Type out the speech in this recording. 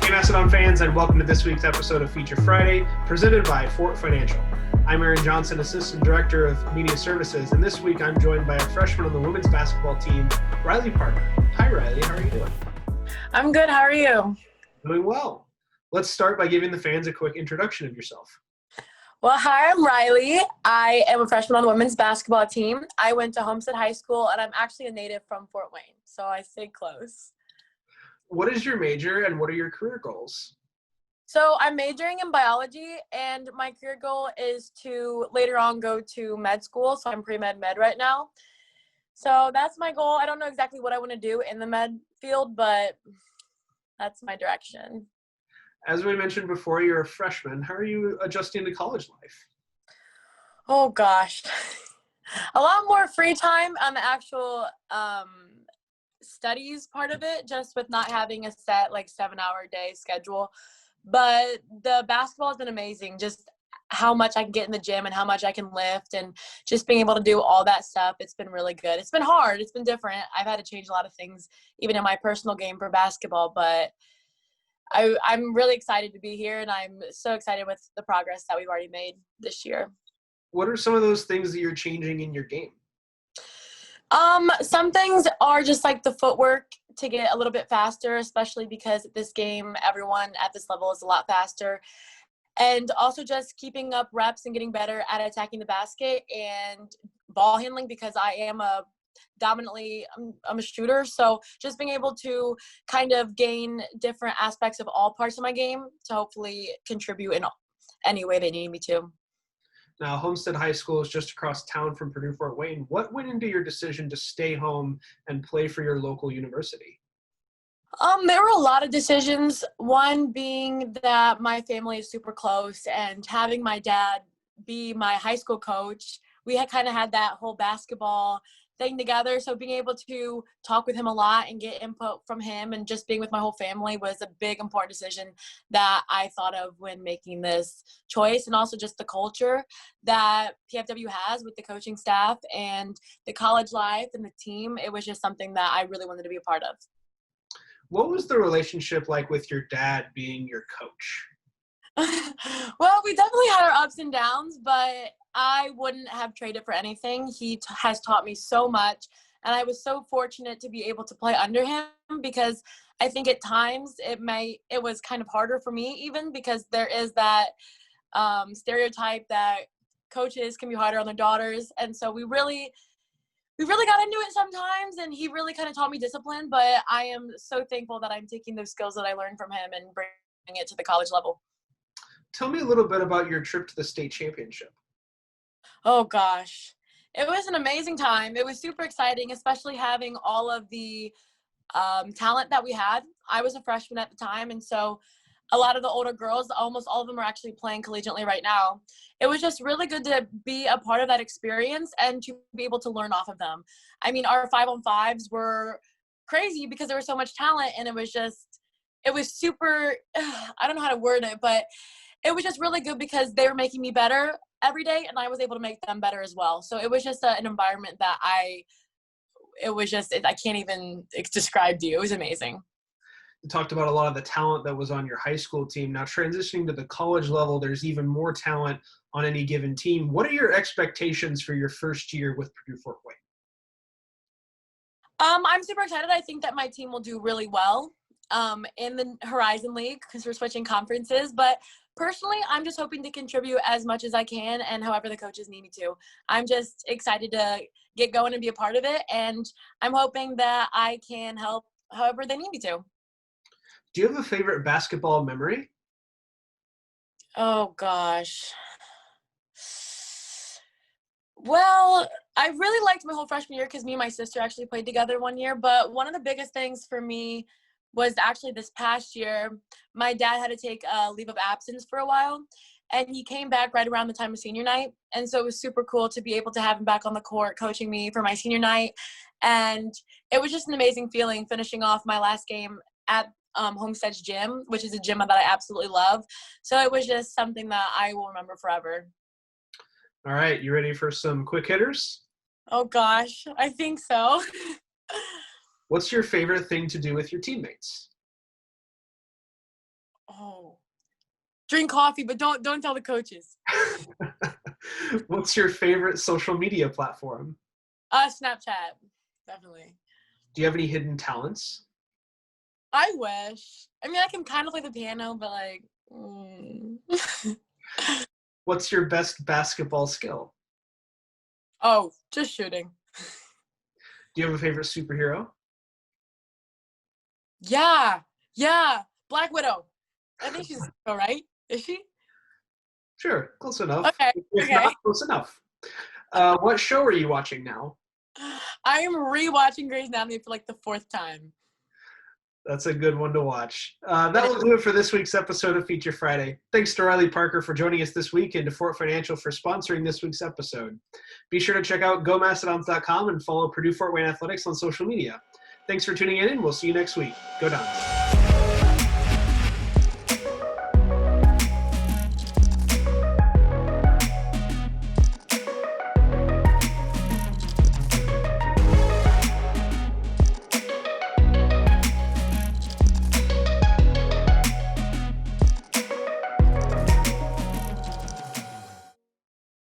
Hey Mastodon fans, and welcome to this week's episode of Feature Friday, presented by Fort Financial. I'm Aaron Johnson, Assistant Director of Media Services, and this week I'm joined by a freshman on the women's basketball team, Rylie Parker. Hi Rylie, how are you doing? I'm good, how are you? Doing well. Let's start by giving the fans a quick introduction of yourself. Well, hi, I'm Rylie. I am a freshman on the women's basketball team. I went to Homestead High School, and I'm actually a native from Fort Wayne, so I stayed close. What is your major and what are your career goals? So I'm majoring in biology, and my career goal is to later on go to med school, so I'm pre-med right now. So that's my goal. I don't know exactly what I want to do in the med field, but that's my direction. As we mentioned before, you're a freshman. How are you adjusting to college life? Oh, gosh. A lot more free time on the actual studies part of it, just with not having a set 7-hour day schedule. But the basketball has been amazing, just how much I can get in the gym and how much I can lift and just being able to do all that stuff. It's been really good. It's been hard. It's been different. I've had to change a lot of things, even in my personal game for basketball, but I'm really excited to be here, and I'm so excited with the progress that we've already made this year. What are some of those things that you're changing in your game? Some things are just like the footwork to get a little bit faster, especially because at this game, everyone at this level is a lot faster. And also just keeping up reps and getting better at attacking the basket and ball handling, because I am I'm a shooter. So just being able to kind of gain different aspects of all parts of my game to hopefully contribute in any way they need me to. Now, Homestead High School is just across town from Purdue Fort Wayne. What went into your decision to stay home and play for your local university? There were a lot of decisions. One being that my family is super close, and having my dad be my high school coach, we had kind of had that whole basketball thing together. So being able to talk with him a lot and get input from him and just being with my whole family was a big, important decision that I thought of when making this choice. And also just the culture that PFW has with the coaching staff and the college life and the team. It was just something that I really wanted to be a part of. What was the relationship like with your dad being your coach? Well, we definitely had our ups and downs, but I wouldn't have traded for anything. He has taught me so much, and I was so fortunate to be able to play under him, because I think at times it was kind of harder for me, even because there is that stereotype that coaches can be harder on their daughters, and so we really got into it sometimes, and he really kind of taught me discipline. But I am so thankful that I'm taking those skills that I learned from him and bringing it to the college level. Tell me a little bit about your trip to the state championship. Oh, gosh. It was an amazing time. It was super exciting, especially having all of the talent that we had. I was a freshman at the time, and so a lot of the older girls, almost all of them are actually playing collegiately right now. It was just really good to be a part of that experience and to be able to learn off of them. I mean, our 5-on-5s were crazy because there was so much talent, and it was super, I don't know how to word it, but it was just really good because they were making me better every day, and I was able to make them better as well. So it was just an environment that I can't even describe to you. It was amazing. You talked about a lot of the talent that was on your high school team. Now, transitioning to the college level, there's even more talent on any given team. What are your expectations for your first year with Purdue Fort Wayne? I'm super excited. I think that my team will do really well in the Horizon League, because we're switching conferences. But personally, I'm just hoping to contribute as much as I can, and however the coaches need me to. I'm just excited to get going and be a part of it, and I'm hoping that I can help however they need me to. Do you have a favorite basketball memory? Oh, gosh. Well, I really liked my whole freshman year because me and my sister actually played together one year. But one of the biggest things for me was actually this past year. My dad had to take a leave of absence for a while, and he came back right around the time of senior night. And so it was super cool to be able to have him back on the court coaching me for my senior night. And it was just an amazing feeling finishing off my last game at Homestead's gym, which is a gym that I absolutely love. So it was just something that I will remember forever. All right, you ready for some quick hitters? Oh, gosh, I think so. What's your favorite thing to do with your teammates? Oh, drink coffee, but don't tell the coaches. What's your favorite social media platform? Snapchat, definitely. Do you have any hidden talents? I wish. I mean, I can kind of play the piano, but like. What's your best basketball skill? Oh, just shooting. Do you have a favorite superhero? Yeah, Black Widow. I think she's all right. Is she? Sure, close enough. Okay. If not, close enough. What show are you watching now? I am rewatching Grey's Anatomy for like the 4th time. That's a good one to watch. That will do it for this week's episode of Feature Friday. Thanks to Rylie Parker for joining us this week and to Fort Financial for sponsoring this week's episode. Be sure to check out GoMastodons.com and follow Purdue Fort Wayne Athletics on social media. Thanks for tuning in, and we'll see you next week. Go Dons.